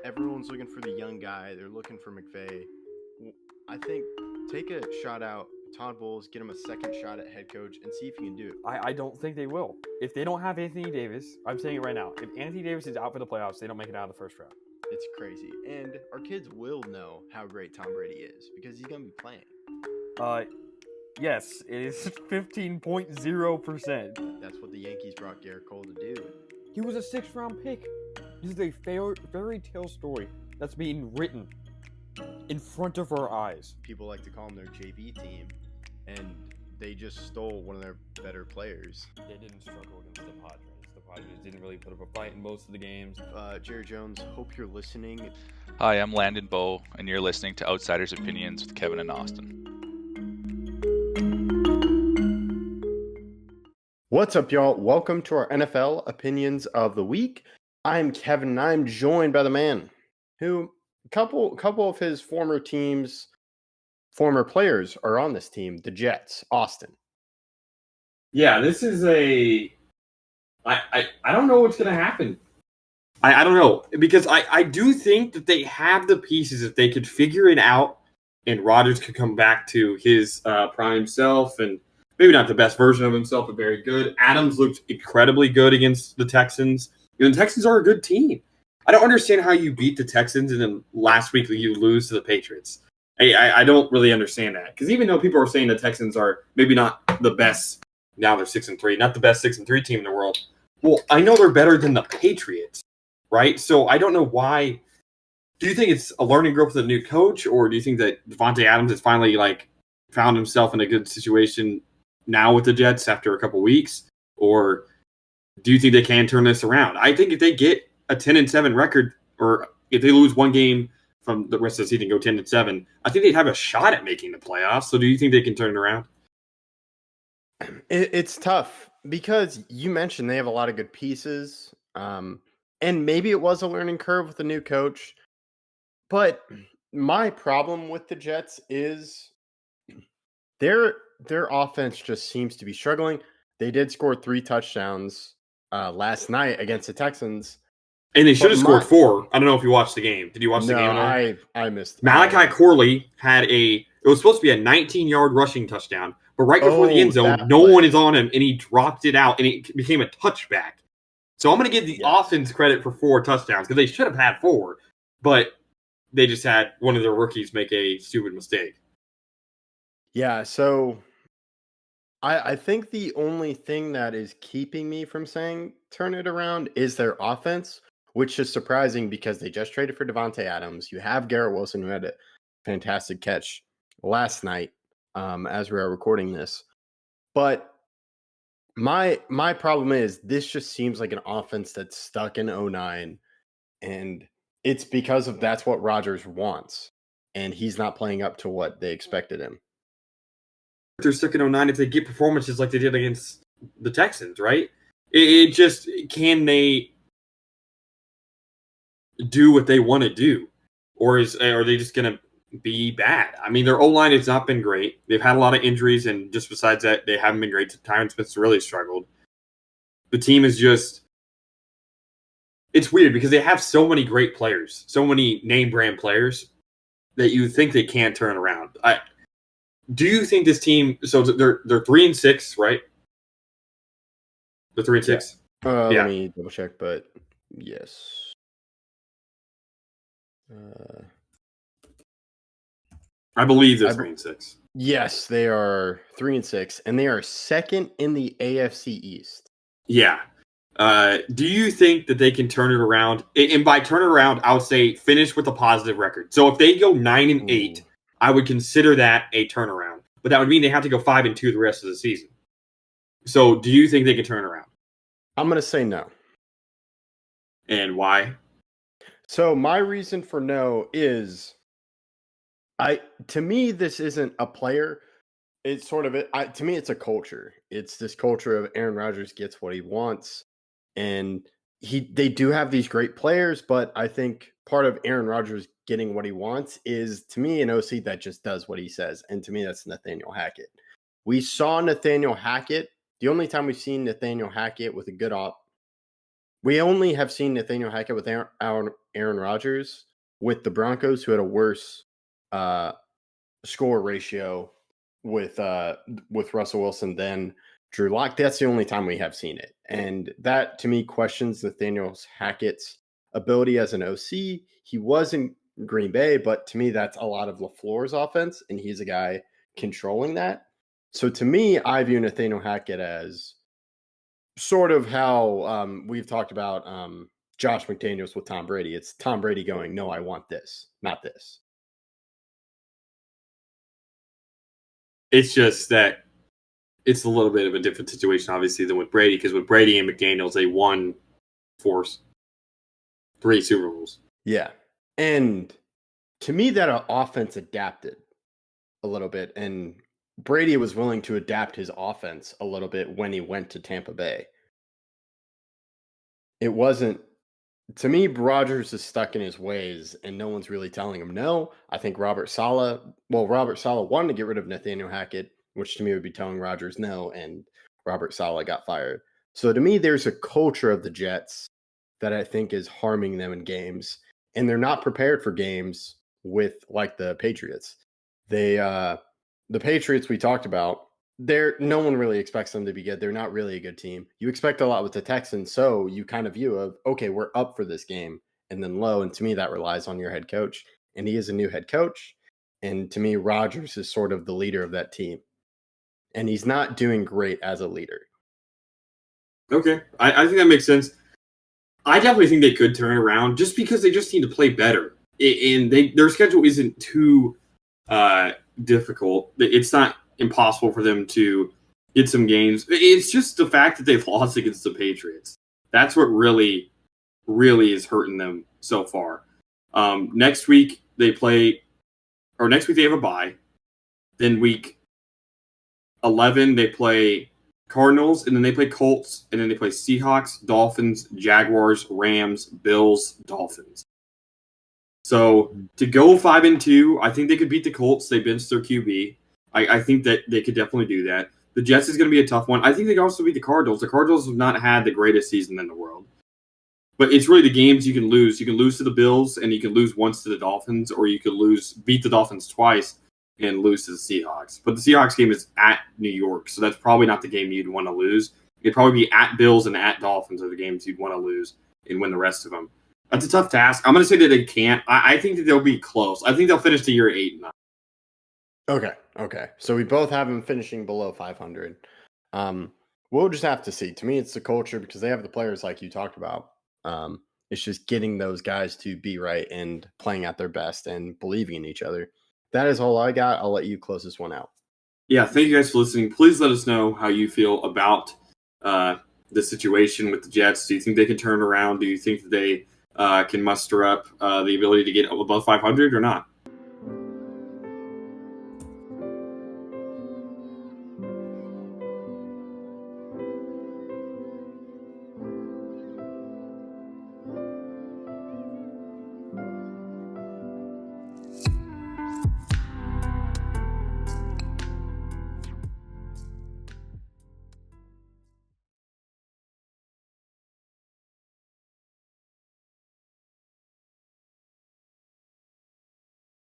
everyone's looking for the young guy. They're looking for McVay. I think take a shot out Todd Bowles, get him a second shot at head coach, and see if he can do it. I don't think they will. If they don't have Anthony Davis, I'm saying it right now. If Anthony Davis is out for the playoffs, they don't make it out of the first round. It's crazy. And our kids will know how great Tom Brady is because he's going to be playing. Yes, it is 15.0%. That's what the Yankees brought Garrett Cole to do. He was a 6th-round pick. This is a fairy tale story that's being written in front of our eyes. People like to call them their JV team, and they just stole one of their better players. They didn't struggle against the Padres. The Padres didn't really put up a fight in most of the games. Jerry Jones, hope you're listening. Hi, I'm Landon Bowe, and you're listening to Outsiders Opinions with Kevin and Austin. What's up, y'all? Welcome to our NFL Opinions of the Week. I'm Kevin, and I'm joined by the man who a couple of his former players are on this team, the Jets, Austin. Yeah, this is I don't know what's going to happen. I don't know, because I do think that they have the pieces if they could figure it out and Rodgers could come back to his prime self and maybe not the best version of himself, but very good. Adams looked incredibly good against the Texans. The Texans are a good team. I don't understand how you beat the Texans and then last week you lose to the Patriots. I don't really understand that, because even though people are saying the Texans are maybe not the best, now they're 6-3, not the best 6-3 team in the world. Well, I know they're better than the Patriots, right? So I don't know why. Do you think it's a learning growth with a new coach, or do you think that Davante Adams has finally found himself in a good situation now with the Jets after a couple weeks, or do you think they can turn this around? I think if they get a 10-7 record, or if they lose one game from the rest of the season, go 10-7, I think they'd have a shot at making the playoffs. So do you think they can turn it around? It's tough because you mentioned they have a lot of good pieces, and maybe it was a learning curve with the new coach. But my problem with the Jets is their offense just seems to be struggling. They did score 3 touchdowns last night against the Texans. And they should have scored 4. I don't know if you watched the game. Did you watch the game? No, I missed. Malachi Corley had it was supposed to be a 19-yard rushing touchdown, but right before the end zone, no one is on him, and he dropped it out, and it became a touchback. So I'm going to give the offense credit for 4 touchdowns, because they should have had 4, but they just had one of their rookies make a stupid mistake. Yeah, so I think the only thing that is keeping me from saying turn it around is their offense, which is surprising because they just traded for Davante Adams. You have Garrett Wilson, who had a fantastic catch last night as we are recording this. But my problem is this just seems like an offense that's stuck in 09, and it's because of that's what Rodgers wants, and he's not playing up to what they expected him. They're stuck in 09 if they get performances like they did against the Texans, right? It just, can they do what they want to do? Or are they just going to be bad? I mean, their O-line has not been great. They've had a lot of injuries, and just besides that, they haven't been great. Tyron Smith's really struggled. The team is just, it's weird because they have so many great players, so many name brand players that you think they can't turn around. Do you think this team? So they're 3-6, right? They're 3-6. Yeah. Let me double check, but yes. I believe they're 3-6. Yes, they are 3-6, and they are second in the AFC East. Yeah. Do you think that they can turn it around? And by turn it around, I'll say finish with a positive record. So if they go 9-8. I would consider that a turnaround. But that would mean they have to go 5-2 the rest of the season. So do you think they can turn around? I'm going to say no. And why? So my reason for no is, to me, this isn't a player. It's sort of to me, it's a culture. It's this culture of Aaron Rodgers gets what he wants. And they do have these great players, but I think part of Aaron Rodgers getting what he wants is, to me, an OC that just does what he says. And to me, that's Nathaniel Hackett. We saw Nathaniel Hackett. The only time we've seen Nathaniel Hackett with a good We only have seen Nathaniel Hackett with Aaron Rodgers with the Broncos, who had a worse score ratio with Russell Wilson than Drew Lock. That's the only time we have seen it, and that to me questions Nathaniel Hackett's ability as an OC. He was in Green Bay, but to me that's a lot of LaFleur's offense, and he's a guy controlling that. So to me, I view Nathaniel Hackett as sort of how we've talked about Josh McDaniels with Tom Brady. It's Tom Brady going, no, I want this, not this. It's just that it's a little bit of a different situation, obviously, than with Brady, because with Brady and McDaniels, they won 3 Super Bowls. Yeah. And to me, that offense adapted a little bit, and Brady was willing to adapt his offense a little bit when he went to Tampa Bay. It wasn't, to me, Rodgers is stuck in his ways, and no one's really telling him no. I think Robert Saleh wanted to get rid of Nathaniel Hackett, which to me would be telling Rodgers no, and Robert Saleh got fired. So to me, there's a culture of the Jets that I think is harming them in games, and they're not prepared for games with like the Patriots. The Patriots we talked about, no one really expects them to be good. They're not really a good team. You expect a lot with the Texans, so you kind of view of, okay, we're up for this game, and then low. And to me, that relies on your head coach, and he is a new head coach. And to me, Rodgers is sort of the leader of that team, and he's not doing great as a leader. Okay, I think that makes sense. I definitely think they could turn it around just because they just need to play better, and their schedule isn't too difficult. It's not impossible for them to get some games. It's just the fact that they've lost against the Patriots. That's what really, really is hurting them so far. Next week they have a bye. Then week 11 they play Cardinals, and then they play Colts, and then they play Seahawks, Dolphins, Jaguars, Rams, Bills, Dolphins. So to go 5-2, I think they could beat the Colts. They benched their QB. I think that they could definitely do that. The Jets is going to be a tough one. I think they can also beat the Cardinals. The Cardinals have not had the greatest season in the world. But it's really the games you can lose. You can lose to the Bills, and you can lose once to the Dolphins, or you could beat the Dolphins twice and lose to the Seahawks. But the Seahawks game is at New York, so that's probably not the game you'd want to lose. It'd probably be at Bills and at Dolphins are the games you'd want to lose and win the rest of them. That's a tough task. I'm going to say that they can't. I think that they'll be close. I think they'll finish the year 8-9. Okay. So we both have them finishing below 500. We'll just have to see. To me, it's the culture because they have the players like you talked about. It's just getting those guys to be right and playing at their best and believing in each other. That is all I got. I'll let you close this one out. Yeah, thank you guys for listening. Please let us know how you feel about the situation with the Jets. Do you think they can turn around? Do you think that they can muster up the ability to get above 500 or not?